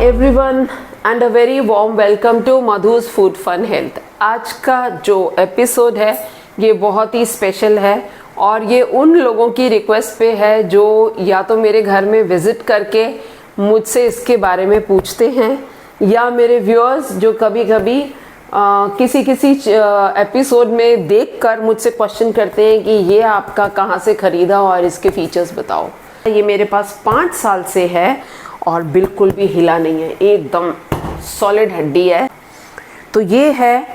everyone and a very warm welcome to Madhu's food fun health. आज का जो episode है ये बहुत ही स्पेशल है और ये उन लोगों की रिक्वेस्ट पे है जो या तो मेरे घर में विजिट करके मुझसे इसके बारे में पूछते हैं या मेरे व्यूअर्स जो कभी कभी किसी एपिसोड में देखकर मुझसे क्वेश्चन करते हैं कि ये आपका कहाँ से ख़रीदा और इसके फीचर्स बताओ। ये मेरे पास 5 साल से है और बिल्कुल भी हिला नहीं है, एकदम सॉलिड हड्डी है। तो ये है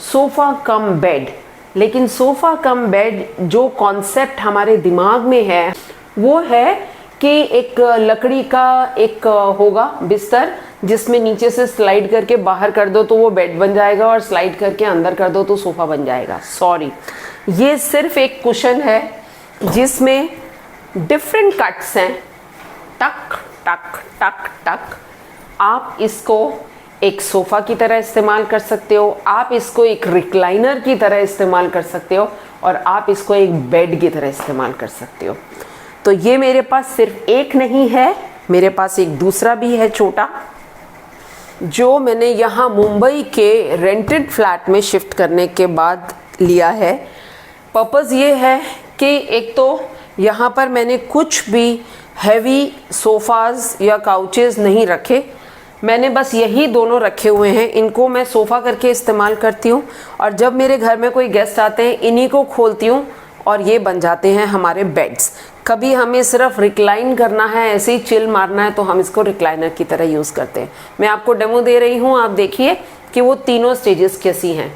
सोफ़ा कम बेड, लेकिन सोफ़ा कम बेड जो कॉन्सेप्ट हमारे दिमाग में है वो है कि एक लकड़ी का एक होगा बिस्तर जिसमें नीचे से स्लाइड करके बाहर कर दो तो वो बेड बन जाएगा और स्लाइड करके अंदर कर दो तो सोफ़ा बन जाएगा। सॉरी, ये सिर्फ एक कुशन है जिसमें डिफरेंट कट्स हैं, टक टक टक टक। आप इसको एक सोफ़ा की तरह इस्तेमाल कर सकते हो, आप इसको एक रिक्लाइनर की तरह इस्तेमाल कर सकते हो और आप इसको एक बेड की तरह इस्तेमाल कर सकते हो। तो ये मेरे पास सिर्फ एक नहीं है, मेरे पास एक दूसरा भी है छोटा, जो मैंने यहाँ मुंबई के रेंटेड फ्लैट में शिफ्ट करने के बाद लिया है। पर्पज़ ये है कि एक तो यहाँ पर मैंने कुछ भी हैवी सोफ़ाज़ या काउचेस नहीं रखे, मैंने बस यही दोनों रखे हुए हैं। इनको मैं सोफ़ा करके इस्तेमाल करती हूँ और जब मेरे घर में कोई गेस्ट आते हैं इन्हीं को खोलती हूँ और ये बन जाते हैं हमारे बेड्स। कभी हमें सिर्फ रिक्लाइन करना है, ऐसे ही चिल मारना है तो हम इसको रिक्लाइनर की तरह यूज़ करते हैं। मैं आपको डेमो दे रही हूँ, आप देखिए कि वो तीनों स्टेजेस कैसी हैं।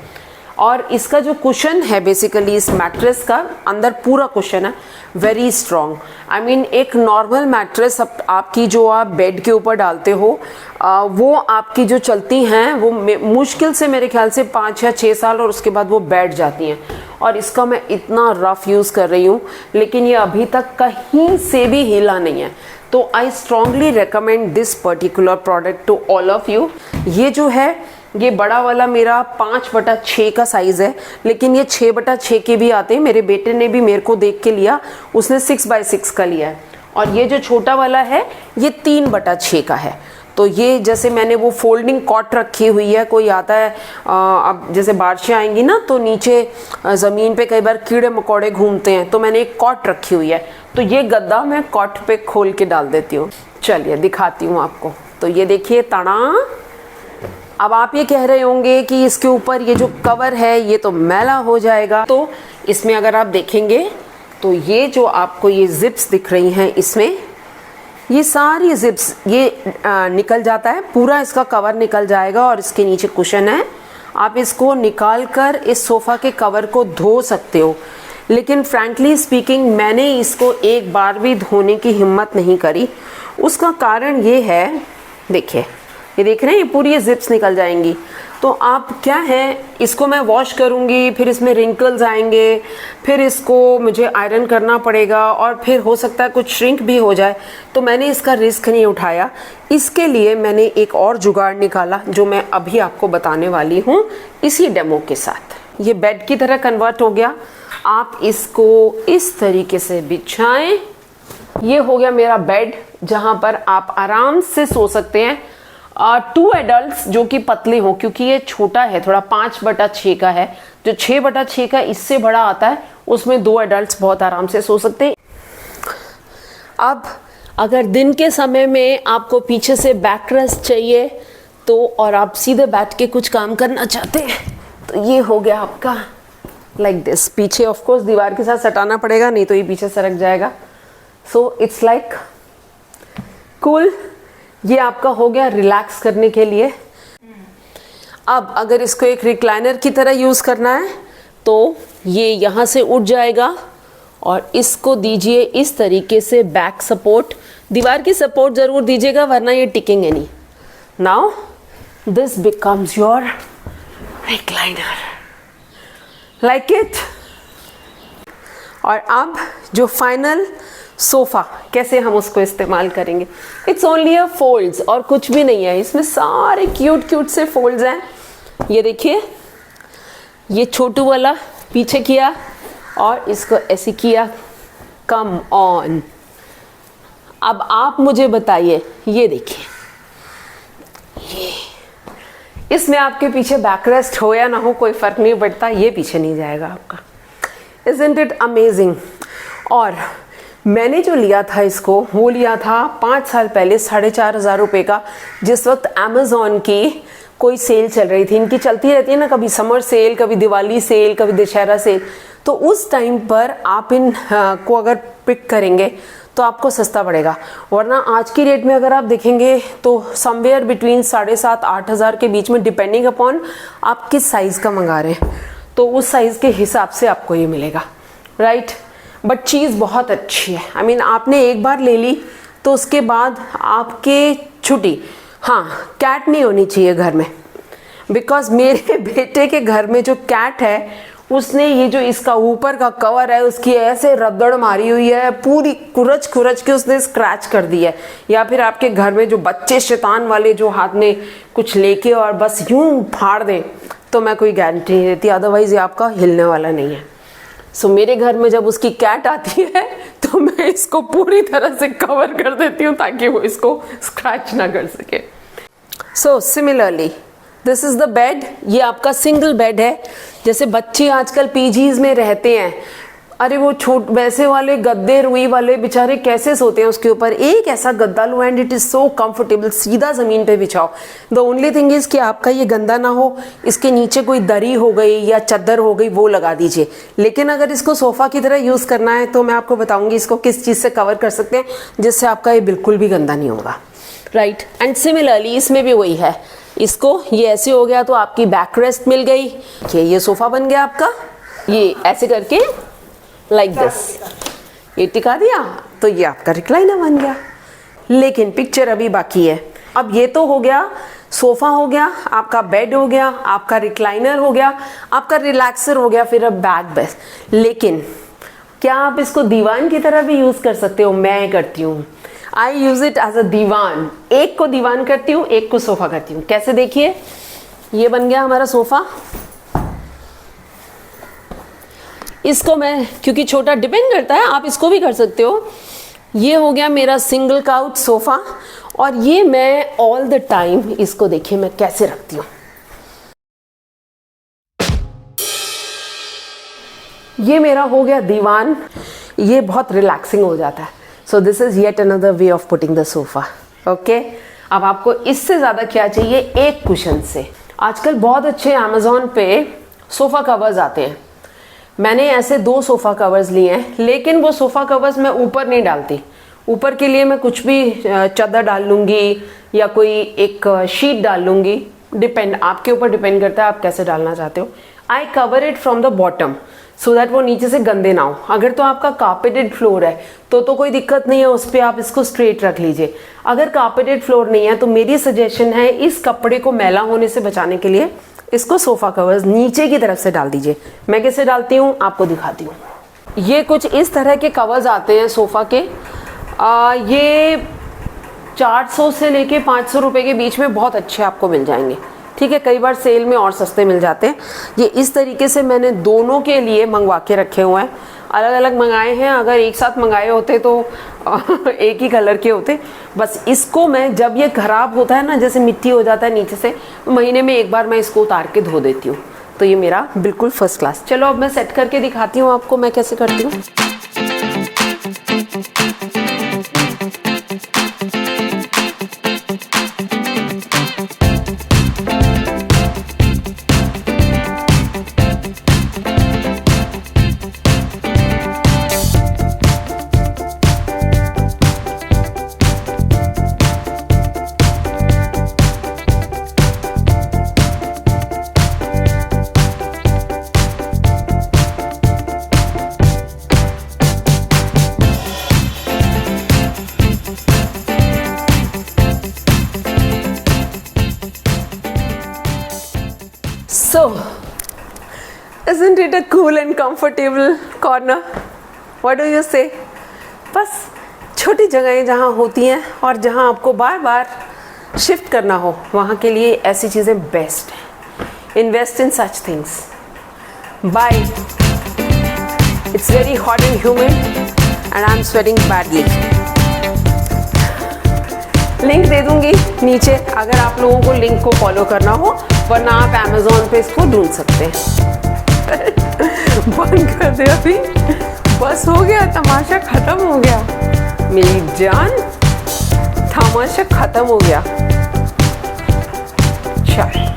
और इसका जो कुशन है बेसिकली इस मैट्रेस का अंदर पूरा कुशन है वेरी स्ट्रॉन्ग। आई मीन एक नॉर्मल मैट्रेस आपकी जो आप बेड के ऊपर डालते हो वो आपकी जो चलती हैं वो मुश्किल से मेरे ख्याल से 5 या 6 साल और उसके बाद वो बैठ जाती हैं। और इसका मैं इतना रफ़ यूज़ कर रही हूँ लेकिन ये अभी तक कहीं से भी हिला नहीं है। तो I strongly recommend this particular product to all of you. ये जो है ये बड़ा वाला मेरा 5/6 का साइज़ है, लेकिन ये 6/6 के भी आते हैं। मेरे बेटे ने भी मेरे को देख के लिया, उसने 6x6 का लिया है। और ये जो छोटा वाला है ये 3/6 का है। तो ये जैसे मैंने वो फोल्डिंग कॉट रखी हुई है, कोई आता है अब जैसे बारिशें आएंगी ना तो नीचे ज़मीन पे कई बार कीड़े मकोड़े घूमते हैं, तो मैंने एक कॉट रखी हुई है। तो ये गद्दा मैं कॉट पे खोल के डाल देती हूँ। चलिए दिखाती हूँ आपको। तो ये देखिए तड़ा। अब आप ये कह रहे होंगे कि इसके ऊपर ये जो कवर है ये तो मैला हो जाएगा। तो इसमें अगर आप देखेंगे तो ये जो आपको ये जिप्स दिख रही हैं, इसमें ये सारी जिप्स ये निकल जाता है, पूरा इसका कवर निकल जाएगा और इसके नीचे कुशन है। आप इसको निकाल कर इस सोफ़ा के कवर को धो सकते हो, लेकिन फ्रैंकली स्पीकिंग मैंने इसको एक बार भी धोने की हिम्मत नहीं करी। उसका कारण ये है, देखिए ये देख रहे हैं, ये पूरी ये जिप्स निकल जाएंगी। तो आप क्या है, इसको मैं वॉश करूँगी, फिर इसमें रिंकल्स आएंगे, फिर इसको मुझे आयरन करना पड़ेगा और फिर हो सकता है कुछ श्रिंक भी हो जाए। तो मैंने इसका रिस्क नहीं उठाया। इसके लिए मैंने एक और जुगाड़ निकाला जो मैं अभी आपको बताने वाली हूँ इसी डेमो के साथ। ये बेड की तरह कन्वर्ट हो गया। आप इसको इस तरीके से बिछाएं। ये हो गया मेरा बेड जहाँ पर आप आराम से सो सकते हैं। 2 एडल्ट्स जो कि पतले हो, क्योंकि ये छोटा है थोड़ा 5/6 का है। जो 6/6 का इससे बड़ा आता है उसमें 2 एडल्ट्स बहुत आराम से सो सकते हैं। अब अगर दिन के समय में आपको पीछे से बैक रेस्ट चाहिए तो और आप सीधे बैठ के कुछ काम करना चाहते हैं तो ये हो गया आपका लाइक दिस। पीछे ऑफ कोर्स दीवार के साथ सटाना पड़ेगा, नहीं तो ये पीछे सरक जाएगा। So it's like cool. ये आपका हो गया रिलैक्स करने के लिए। अब अगर इसको एक रिक्लाइनर की तरह यूज़ करना है तो ये यहाँ से उठ जाएगा और इसको दीजिए इस तरीके से बैक सपोर्ट। दीवार की सपोर्ट ज़रूर दीजिएगा वरना ये टिकेंगे नहीं। Now this becomes your recliner, like it. और अब जो फाइनल सोफ़ा कैसे हम उसको इस्तेमाल करेंगे, इट्स ओनली अ फोल्ड्स और कुछ भी नहीं है। इसमें सारे क्यूट क्यूट से फोल्ड्स हैं। ये देखिए, ये छोटू वाला पीछे किया और इसको ऐसे किया, कम ऑन। अब आप मुझे बताइए, ये देखिए इसमें आपके पीछे बैकरेस्ट हो या ना हो कोई फर्क नहीं पड़ता, ये पीछे नहीं जाएगा आपका। Isn't it amazing? और मैंने जो लिया था इसको, वो लिया था 5 साल पहले 4,500 रुपये का, जिस वक्त अमेज़ॉन की कोई सेल चल रही थी। इनकी चलती रहती है ना, कभी समर सेल, कभी दिवाली सेल, कभी दशहरा सेल। तो उस टाइम पर आप इन को अगर पिक करेंगे तो आपको सस्ता पड़ेगा। वरना आज की रेट में अगर आप देखेंगे तो समवेयर बिटवीन 7,500-8 हज़ार के बीच में, डिपेंडिंग अपॉन आप किस साइज़ का मंगा रहे हैं, तो उस साइज़ के हिसाब से आपको ये मिलेगा, राइट। बट चीज़ बहुत अच्छी है। आई मीन आपने एक बार ले ली तो उसके बाद आपके छुट्टी। हाँ, कैट नहीं होनी चाहिए घर में, बिकॉज मेरे बेटे के घर में जो कैट है उसने ये जो इसका ऊपर का कवर है उसकी ऐसे रगड़ मारी हुई है, पूरी कुरच के उसने स्क्रैच कर दी है। या फिर आपके घर में जो बच्चे शैतान वाले जो हाथ में कुछ लेके और बस यूं फाड़ दें, तो मैं कोई गारंटी नहीं देती, अदरवाइज ये आपका हिलने वाला नहीं है। सो मेरे घर में जब उसकी कैट आती है तो मैं इसको पूरी तरह से कवर कर देती हूँ ताकि वो इसको स्क्रैच ना कर सके। So similarly this is the bed. ये आपका सिंगल बेड है। जैसे बच्चे आजकल पीजीज में रहते हैं, अरे वो वैसे वाले गद्दे रुई वाले बेचारे कैसे सोते हैं उसके ऊपर। एक ऐसा गद्दा लो and it is so comfortable, सीधा ज़मीन पे बिछाओ। द ओनली थिंग इज़ कि आपका ये गंदा ना हो, इसके नीचे कोई दरी हो गई या चादर हो गई वो लगा दीजिए। लेकिन अगर इसको सोफ़ा की तरह यूज़ करना है तो मैं आपको बताऊँगी इसको किस चीज़ से कवर कर सकते हैं जिससे आपका ये बिल्कुल भी गंदा नहीं होगा, राइट। एंड सिमिलरली इसमें भी वही है। इसको ये ऐसे हो गया तो आपकी बैक रेस्ट मिल गई, ये सोफ़ा बन गया आपका। ये ऐसे करके लाइक दिस ये टिका दिया तो ये आपका रिक्लाइनर बन गया। लेकिन पिक्चर अभी बाकी है। अब ये तो हो गया, सोफ़ा हो गया, आपका बेड हो गया, आपका रिक्लाइनर हो गया, आपका रिलैक्सर हो गया, फिर अब बैक बेस्ट। लेकिन क्या आप इसको दीवान की तरह भी यूज़ कर सकते हो? मैं करती हूँ, आई यूज़ इट एज अ दीवान। एक को दीवान करती हूँ, एक को सोफ़ा करती हूँ। कैसे? देखिए, ये बन गया हमारा सोफ़ा। इसको मैं, क्योंकि छोटा डिपेंड करता है, आप इसको भी कर सकते हो। ये हो गया मेरा सिंगल काउच सोफ़ा। और ये मैं ऑल द टाइम इसको देखिए मैं कैसे रखती हूँ। ये मेरा हो गया दीवान। ये बहुत रिलैक्सिंग हो जाता है। So this is yet another way of putting the sofa. Okay, अब आपको इससे ज़्यादा क्या चाहिए? एक कुशन से। आजकल बहुत अच्छे अमेज़ॉन पे सोफ़ा कवर्स आते हैं। मैंने ऐसे 2 सोफ़ा कवर्स लिए हैं, लेकिन वो सोफ़ा कवर्स मैं ऊपर नहीं डालती। ऊपर के लिए मैं कुछ भी चादर डाल लूँगी या कोई एक शीट डाल लूँगी। डिपेंड, आपके ऊपर डिपेंड करता है आप कैसे डालना चाहते हो। I cover it from the bottom so that वो नीचे से गंदे ना हो। अगर तो आपका कार्पेटेड फ्लोर है तो कोई दिक्कत नहीं है, उस पर आप इसको स्ट्रेट रख लीजिए। अगर कार्पेटेड फ्लोर नहीं है तो मेरी सजेशन है इस कपड़े को मैला होने से बचाने के लिए इसको सोफ़ा कवर्स नीचे की तरफ से डाल दीजिए। मैं कैसे डालती हूँ आपको दिखाती हूँ। ये कुछ इस तरह के कवर्स आते हैं सोफ़ा के। ये 400 से लेके 500 रुपये के बीच में बहुत अच्छे आपको मिल जाएंगे। ठीक है, कई बार सेल में और सस्ते मिल जाते हैं। ये इस तरीके से मैंने दोनों के लिए मंगवा के रखे हुए हैं। अलग अलग मंगाए हैं, अगर एक साथ मंगाए होते तो एक ही कलर के होते। बस इसको मैं, जब ये ख़राब होता है ना, जैसे मिट्टी हो जाता है नीचे से, महीने में एक बार मैं इसको उतार के धो देती हूँ। तो ये मेरा बिल्कुल फर्स्ट क्लास। चलो अब मैं सेट करके दिखाती हूँ आपको मैं कैसे करती हूँ। So, isn't it a cool and comfortable corner? What do you say? बस छोटी जगहें जहाँ होती हैं और जहाँ आपको बार बार शिफ्ट करना हो, वहाँ के लिए ऐसी चीज़ें बेस्ट हैं। Invest in such things. Bye. It's very hot and humid and I'm sweating badly. Link दे दूँगी नीचे, अगर आप लोगों को लिंक को फॉलो करना हो वरना आप अमेज़ॉन पे इसको ढूंढ सकते हैं। बंद कर दे अभी, बस हो गया, तमाशा खत्म हो गया मेरी जान, तमाशा खत्म हो गया। चल।